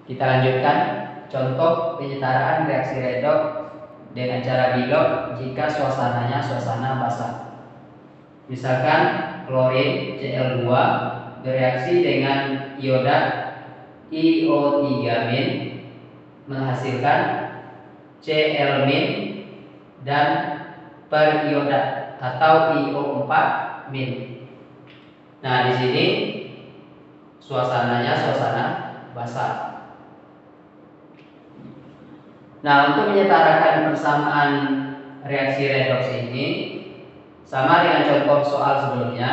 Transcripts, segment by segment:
Kita lanjutkan contoh penyetaraan reaksi redoks dengan cara Bilock jika suasananya suasana basah. Misalkan klorin Cl2 bereaksi dengan iodat IO3- menghasilkan Cl- dan periodat atau IO4-. Nah, di sini suasananya suasana basah. Nah, untuk menyetarakan persamaan reaksi redoks ini sama dengan contoh soal sebelumnya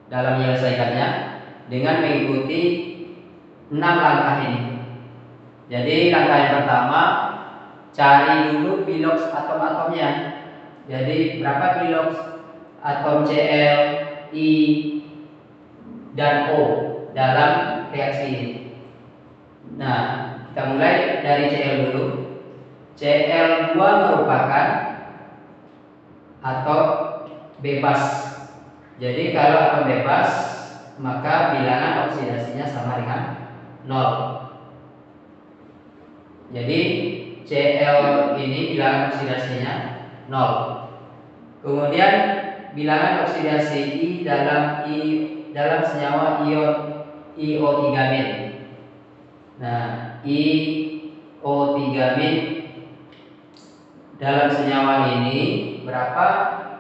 dalam menyelesaikannya dengan mengikuti 6 langkah ini. Jadi langkah yang pertama, cari dulu Bilox atom-atomnya. Jadi berapa Bilox atom Cl, I, dan O dalam reaksi ini. Nah, kita mulai dari Cl dulu. Cl2 merupakan atom bebas. Jadi kalau atom bebas, maka bilangan oksidasinya sama dengan 0. Jadi Cl ini bilangan oksidasinya 0. Kemudian bilangan oksidasi dalam senyawa ion IO3-. Nah, IO3- dalam senyawa ini berapa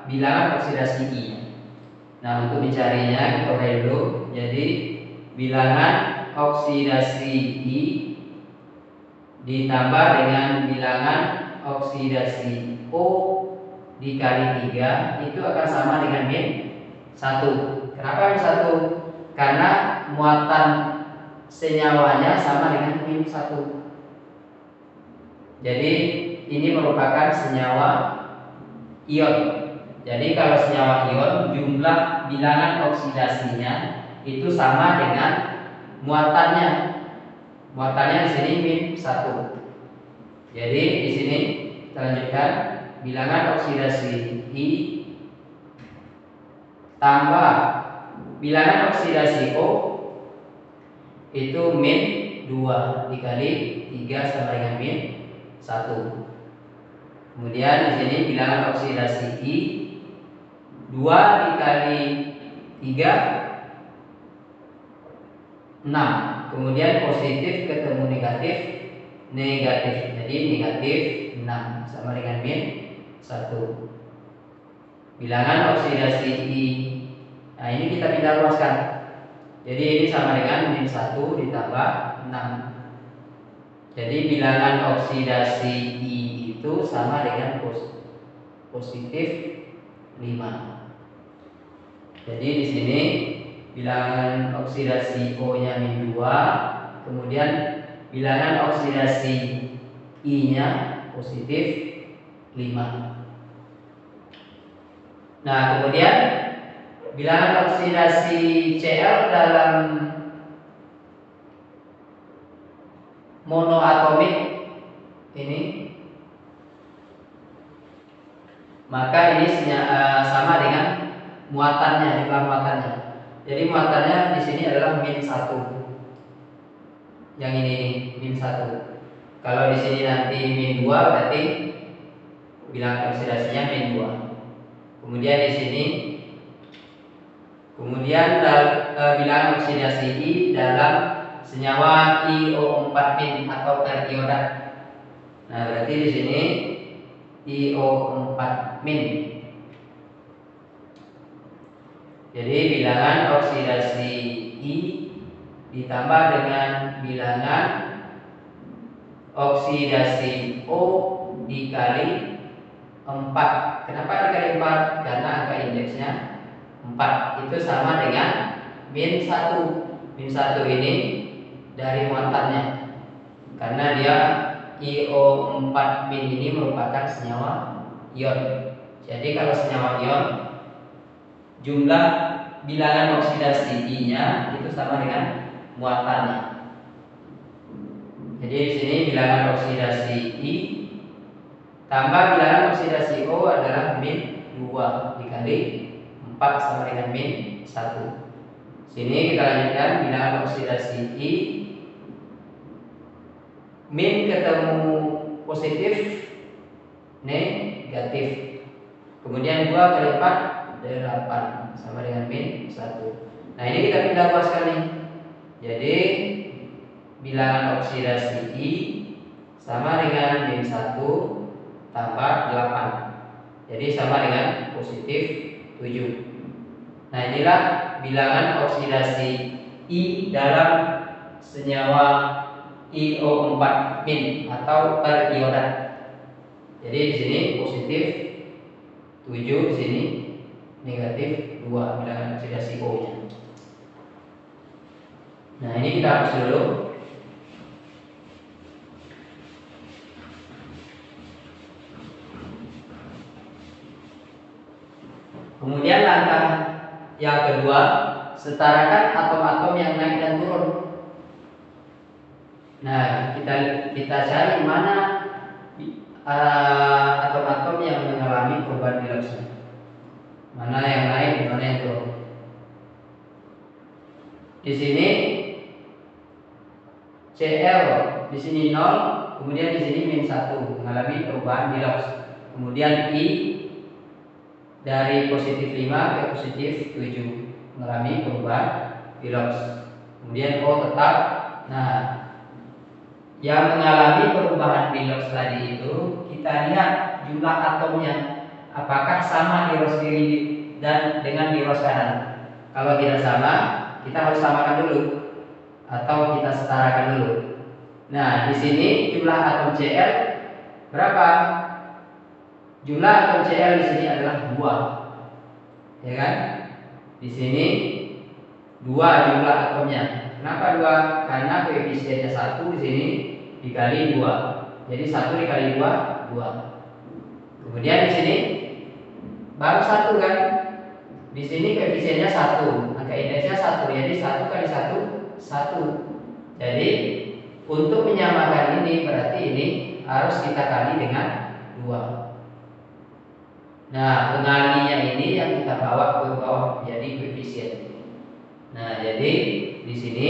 bilangan oksidasi I? Nah, untuk mencarinya kita uraikan dulu. Jadi bilangan oksidasi I ditambah dengan bilangan oksidasi O dikali 3 itu akan sama dengan -1. Kenapa -1? Karena muatan senyawanya sama dengan -1. Jadi ini merupakan senyawa ion. Jadi kalau senyawa ion, jumlah bilangan oksidasinya itu sama dengan muatannya. Muatannya di sini -1. Jadi di sini kita lanjutkan bilangan oksidasi I tambah bilangan oksidasi O itu -2 dikali 3 sama dengan -1. Kemudian di sini bilangan oksidasi I 2 dikali 3 6. Kemudian positif ketemu negatif. Jadi negatif 6 sama dengan -1. Bilangan oksidasi I. Nah, ini kita pindah luaskan. Jadi ini sama dengan -1 ditambah 6. Jadi bilangan oksidasi I itu sama dengan positif 5. Jadi di sini bilangan oksidasi O-nya -2, kemudian bilangan oksidasi I-nya positif 5. Nah, kemudian bilangan oksidasi Cl dalam monoatomik ini, maka ini sama dengan muatannya, jumlah muatannya. Jadi muatannya di sini adalah -1. Yang ini -1. Kalau di sini nanti -2 berarti bilangan oksidasinya -2. Kemudian di sini bilangan oksidasi I dalam senyawa IO4- atau periodat. Nah, berarti di sini IO4-. Jadi bilangan oksidasi I ditambah dengan bilangan oksidasi O dikali 4. Kenapa dikali 4? Karena angka indeksnya 4. Itu sama dengan -1. -1 ini dari muatannya. Karena dia IO4- ini merupakan senyawa ion. Jadi kalau senyawa ion, jumlah bilangan oksidasi I-nya itu sama dengan muatannya. Jadi di sini bilangan oksidasi I tambah bilangan oksidasi O adalah -2 dikali 4 sama dengan -1. Sini kita lanjutkan bilangan oksidasi I min ketemu positif negatif. Kemudian 2 kali 4 8 sama dengan min 1. Nah, ini kita pindah luaskan nih. Jadi bilangan oksidasi I sama dengan min 1 tambah 8. Jadi sama dengan positif 7. Nah, inilah bilangan oksidasi I dalam senyawa IO4 min atau periodat. Jadi di sini positif 7, di sini negatif 2 bilangan oksidasi O-nya. Nah, ini kita hapus dulu. Kemudian langkah yang kedua, setarakan atom-atom yang naik dan turun. Nah, kita cari mana atom-atom yang mengalami perubahan Redox. Mana yang naik, mana yang turun. Di sini Cl di sini 0, kemudian di sini min 1 mengalami perubahan Redox. Kemudian I dari positif 5 ke positif 7 mengalami perubahan Redox. Kemudian O tetap. Nah, yang mengalami perubahan Redox tadi itu kita lihat jumlah atomnya apakah sama di ros kiri dan dengan di ros kanan. Kalau tidak sama, kita harus samakan dulu atau kita setarakan dulu. Nah, di sini jumlah atom Cl berapa? Jumlah atom Cl di sini adalah 2. Ya kan? Di sini 2 jumlah atomnya. Kenapa 2? Karena koefisiennya 1 di sini dikali 2. Jadi 1 dikali 2, 2. Kemudian di sini baru 1 kan? Di sini koefisiennya 1, angka indeksnya 1. Jadi 1 kali 1, 1. Jadi untuk menyamakan ini berarti ini harus kita kali dengan 2. Nah, pengalinya ini yang kita bawa ke bawah menjadi koefisien. Nah, jadi di sini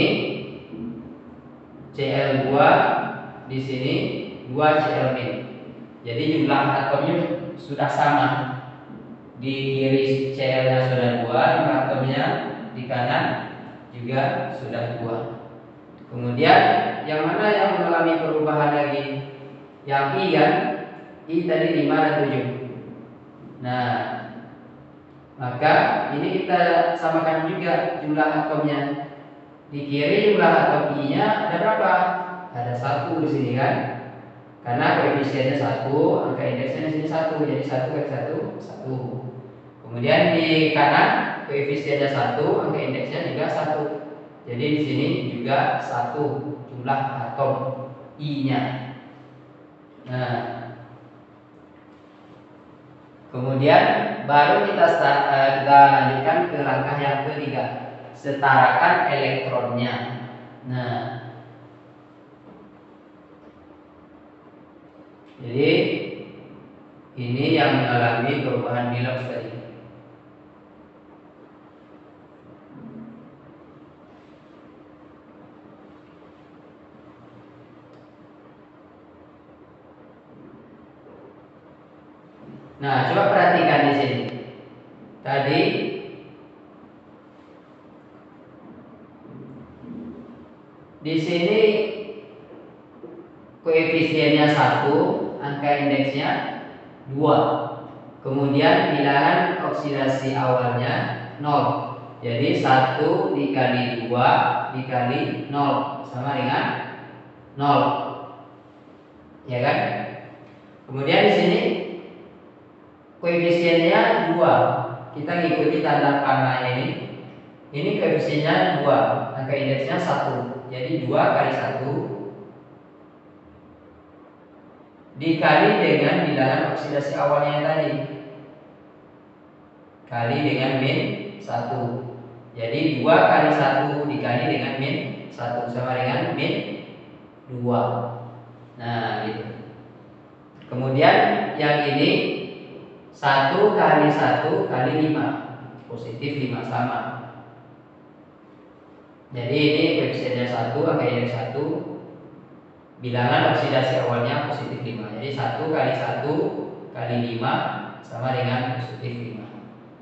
Cl2, di sini 2 Cl min. Jadi jumlah atomnya sudah sama. Di kiri Cl-nya sudah 2, jumlah atomnya di kanan juga sudah 2. Kemudian yang mana yang mengalami perubahan lagi? Yang I kan? I tadi 5 dan 7. Nah, maka ini kita samakan juga jumlah atomnya. Di kiri jumlah atom I-nya ada berapa? Ada 1 di sini kan? Karena koefisiennya 1, angka indeksnya di sini 1, jadi 1 kali 1, 1. Kemudian di kanan koefisiennya 1, angka indeksnya juga 1. Jadi di sini juga 1 jumlah atom I-nya. Nah, kemudian baru kita lanjutkan ke langkah yang ketiga, setarakan elektronnya. Nah, jadi ini yang mengalami perubahan Redox tadi. Nah, coba perhatikan di sini. Tadi di sini koefisiennya 1, angka indeksnya 2. Kemudian bilangan oksidasi awalnya 0. Jadi 1 dikali 2 dikali 0 sama dengan 0. Ya kan? Kemudian di sini koefisiennya 2. Kita ngikuti tanda panah ini. Ini koefisiennya 2, angka indeksnya 1. Jadi 2 kali 1 dikali dengan bilangan oksidasi awalnya yang tadi, kali dengan min 1. Jadi 2 kali 1 dikali dengan min 1 sama dengan min 2. Nah, gitu. Kemudian yang ini 1 kali 1 kali 5, positif 5 sama. Jadi ini koefisiennya 1, angka indeks 1 bilangan oksidasi awalnya positif 5. Jadi 1 kali 1 kali 5 sama dengan positif 5.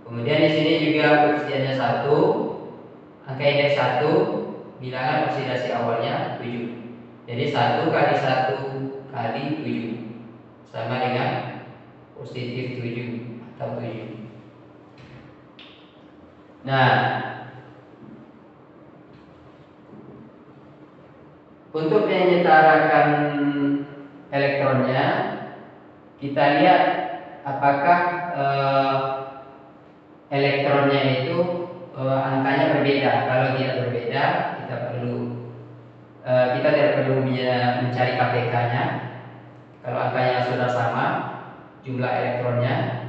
Kemudian di sini juga koefisiennya 1, angka indeks 1, bilangan oksidasi awalnya 7. Jadi 1 kali 1 kali 7 sama dengan positif 7 atau 7. Nah, untuk menyetarakan elektronnya, kita lihat apakah elektronnya itu angkanya berbeda. Kalau tidak berbeda, kita tidak perlu mencari KPK-nya. Kalau angkanya sudah sama, jumlah elektronnya.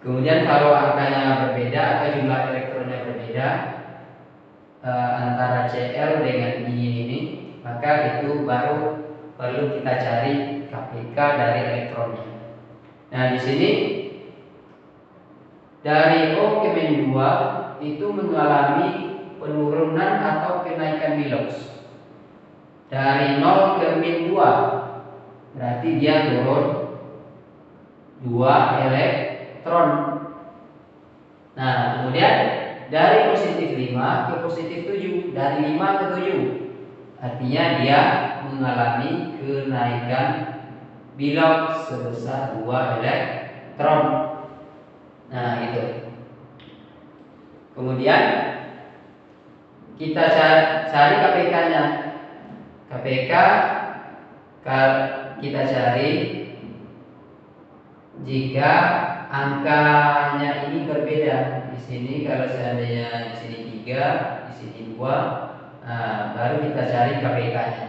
Kemudian kalau angkanya berbeda atau jumlah elektronnya berbeda antara Cl dengan I ini, maka itu baru perlu kita cari KPK dari elektronnya. Nah, di sini dari O ke min 2 itu mengalami penurunan atau kenaikan bilox. Dari 0 ke min 2 berarti dia turun 2 elektron. Nah, kemudian dari positif 5 ke positif 7, dari 5 ke 7, artinya dia mengalami kenaikan bilox sebesar 2 elektron. Nah, itu. Kemudian kita cari KPK-nya. KPK kita cari jika angkanya ini berbeda. Di sini kalau seandainya di sini 3, di sini 2, nah, baru kita cari KPK-nya.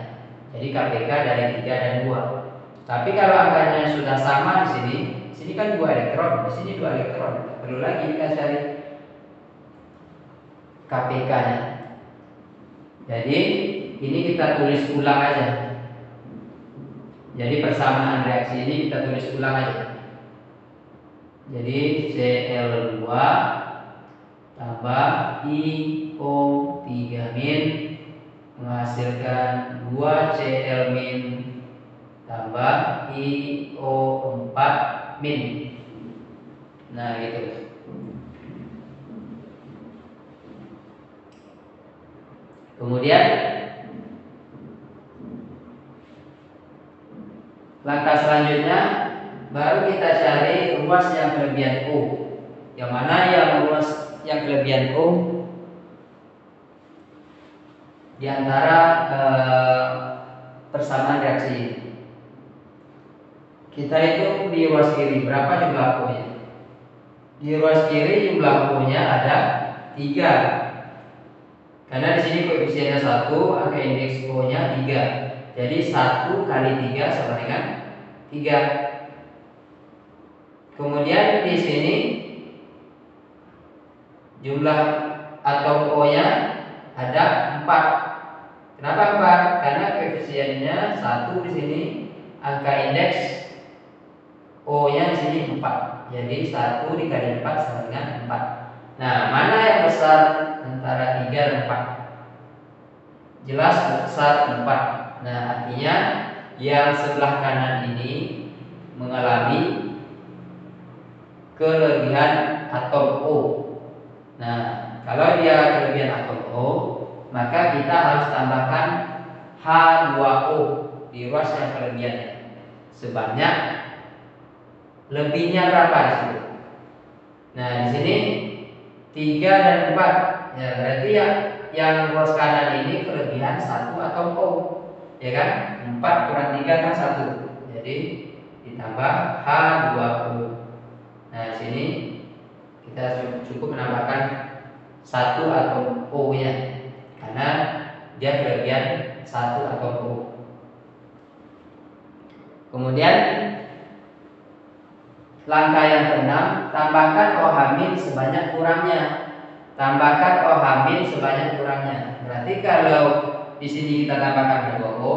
Jadi KPK dari 3 dan 2. Tapi kalau angkanya sudah sama di sini kan 2 elektron, di sini 2 elektron. Tidak perlu lagi kita cari KPK-nya. Jadi ini kita tulis ulang aja. Jadi persamaan reaksi ini kita tulis ulang aja. Jadi Cl2 tambah IO3- menghasilkan 2Cl- tambah IO4-. Nah, gitu. Kemudian langkah selanjutnya baru kita cari ruas yang kelebihan O. Yang mana yang ruas yang kelebihan O di antara persamaan reaksi ini. Kita hitung di ruas kiri berapa jumlah O-nya. Di ruas kiri jumlah O-nya ada 3. Karena di sini koefisiennya 1, angka indeks O-nya 3. Jadi 1 kali 3 sama dengan 3. Kemudian di sini jumlah atom O-nya ada 4. Kenapa 4? Karena koefisiennya 1 di sini, angka indeks O-nya di sini 4. Jadi 1 dikali 4 sama dengan 4. Nah, mana yang besar antara 3 dan 4? Jelas besar 4. Nah, artinya yang sebelah kanan ini mengalami kelebihan atom O. Nah, kalau dia kelebihan atom O, maka kita harus tambahkan H2O di ruas yang kelebihannya. Sebanyak lebihnya berapa di situ? Nah, di sini 3 dan 4. Ya, berarti yang ruas kanan ini kelebihan 1 atom O. Ya kan? 4 kurang 3 kan 1. Jadi ditambah H2O. Nah, di sini kita cukup menambahkan 1 atom O-nya karena dia kelebihan 1 atom O. Kemudian langkah yang ke-6, tambahkan OH- sebanyak kurangnya. Tambahkan OH- sebanyak kurangnya. Berarti kalau di sini kita tambahkan H2O,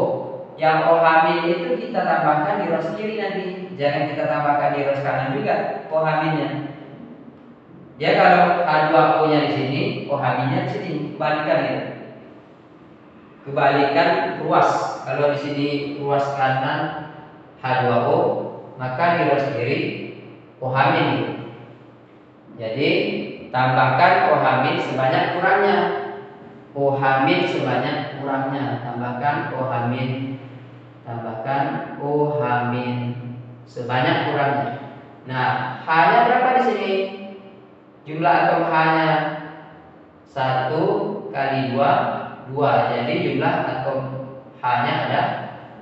yang OH- itu kita tambahkan di ruas kiri nanti. Jangan kita tambahkan di ruas kanan juga OH-nya. Ya, kalau H2O-nya di sini, OH-nya di sini, balikan ya. kebalikan ruas. Kalau di sini ruas kanan H2O, maka di ruas kiri OH-. Jadi tambahkan OH- sebanyak kurangnya. OH- sebanyak kurangnya. Tambahkan OH-, tambahkan OH- sebanyak kurangnya. Nah, H-nya berapa di sini? Jumlah atom H-nya 1 kali 2, 2. Jadi jumlah atom H-nya ada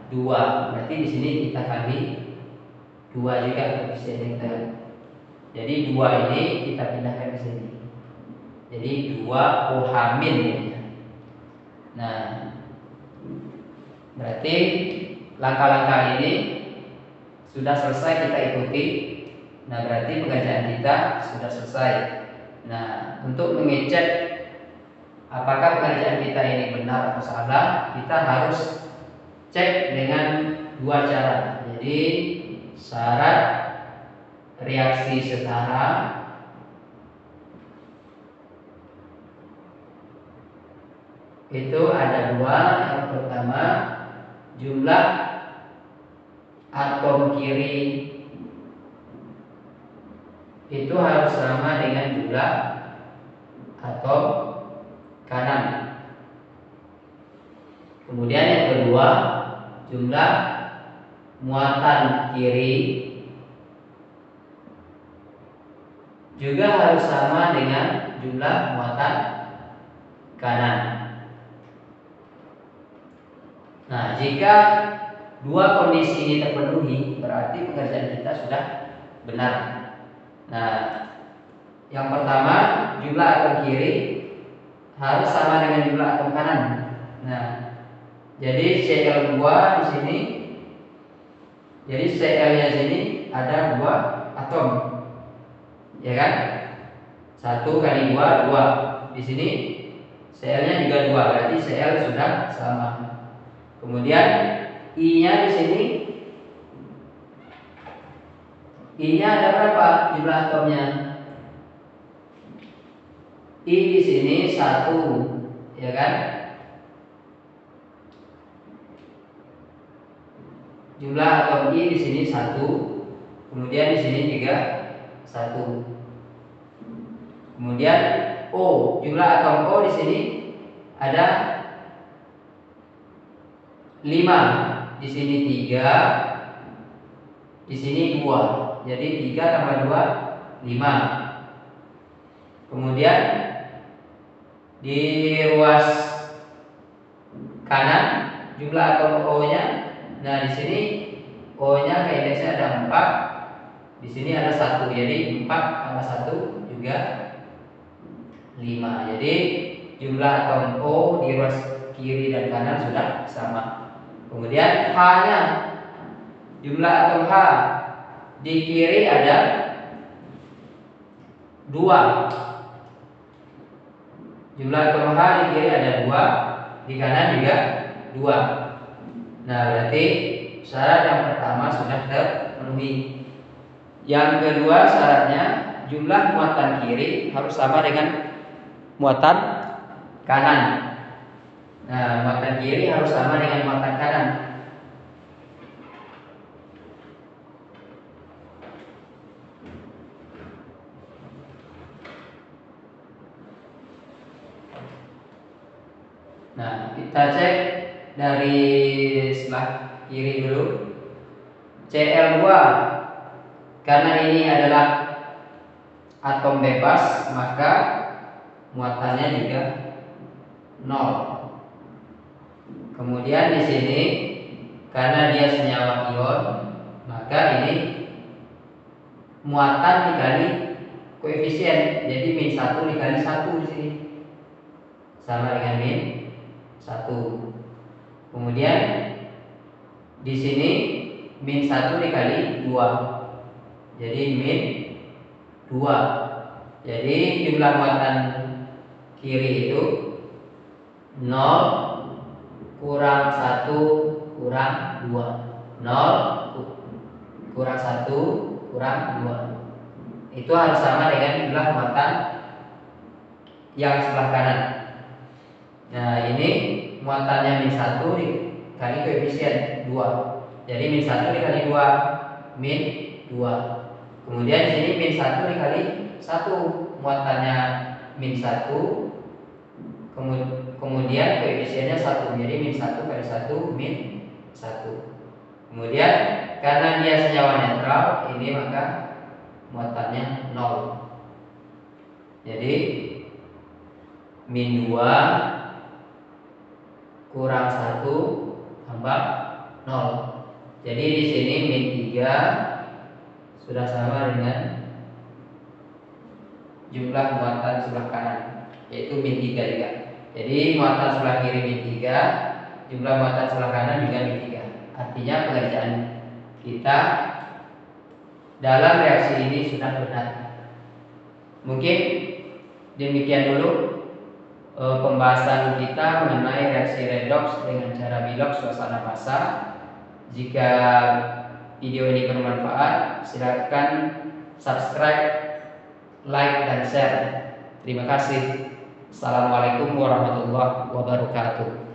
2. Berarti di sini kita kali 2 juga koefisiennya. Jadi 2 ini kita pindahkan ke sini. Jadi 2 OH-. Nah, berarti langkah-langkah ini sudah selesai kita ikuti. Nah, berarti pengerjaan kita sudah selesai. Nah, untuk mengecek apakah pengerjaan kita ini benar atau salah, kita harus cek dengan dua cara. Jadi syarat reaksi setara itu ada dua. Yang pertama, jumlah atom kiri itu harus sama dengan jumlah atom kanan. Kemudian yang kedua, jumlah muatan kiri juga harus sama dengan jumlah muatan kanan. Nah, jika dua kondisi ini terpenuhi, berarti pengerjaan kita sudah benar. Nah, yang pertama, jumlah atom kiri harus sama dengan jumlah atom kanan. Nah, jadi Cl2 di sini, jadi Cl-nya sini ada 2 atom, ya kan? 1 kali 2, 2. Di sini Cl-nya juga 2, berarti Cl sudah sama. Kemudian I-nya di sini, I-nya ada berapa jumlah atomnya? I di sini 1, ya kan? Jumlah atom I di sini 1, kemudian di sini juga 1. Kemudian O, jumlah atom O di sini ada 5, di sini 3, di sini 2. Jadi 3 tambah 2, 5. Kemudian di ruas kanan jumlah atom O-nya, nah di sini O-nya indeksnya ada 4, di sini ada 1. Jadi 4 tambah 1 juga 5. Jadi jumlah atom O di ruas kiri dan kanan sudah sama. Kemudian H-nya, jumlah atom H di kiri ada 2. Jumlah atom H di kiri ada 2, di kanan juga 2. Nah, berarti syarat yang pertama sudah terpenuhi. Yang kedua syaratnya, jumlah muatan kiri harus sama dengan muatan kanan. Nah, muatan kiri harus sama dengan muatan kanan. Nah, kita cek dari sebelah kiri dulu. Cl2, karena ini adalah atom bebas, maka muatannya juga 0. Kemudian di sini karena dia senyawa ion, maka ini muatan dikali koefisien. Jadi min 1 dikali 1 di sini sama dengan min 1. Kemudian di sini min 1 dikali 2. Jadi min 2. Jadi jumlah muatan kiri itu 0 kurang 1 kurang 2. 0 kurang 1 kurang 2. Itu harus sama dengan jumlah muatan yang sebelah kanan. Nah, ini muatannya min 1 dikali koefisien 2. Jadi min 1 dikali 2 min 2. Kemudian di sini min 1 dikali 1, muatannya min 1, kemudian koefisiennya 1. Jadi min 1 kali 1 min 1. Kemudian karena dia senyawa netral, ini maka muatannya 0. Jadi min 2 kurang 1 tambah 0. Jadi di sini min 3 sudah sama dengan jumlah muatan sebelah kanan, yaitu min 3 juga. Jadi muatan sebelah kiri min 3, jumlah muatan sebelah kanan juga min 3. Artinya pengerjaan kita dalam reaksi ini sudah benar. Mungkin demikian dulu pembahasan kita mengenai reaksi redoks dengan cara bilox suasana basah. Jika video ini bermanfaat, silakan subscribe, like, dan share. Terima kasih. Assalamualaikum warahmatullahi wabarakatuh.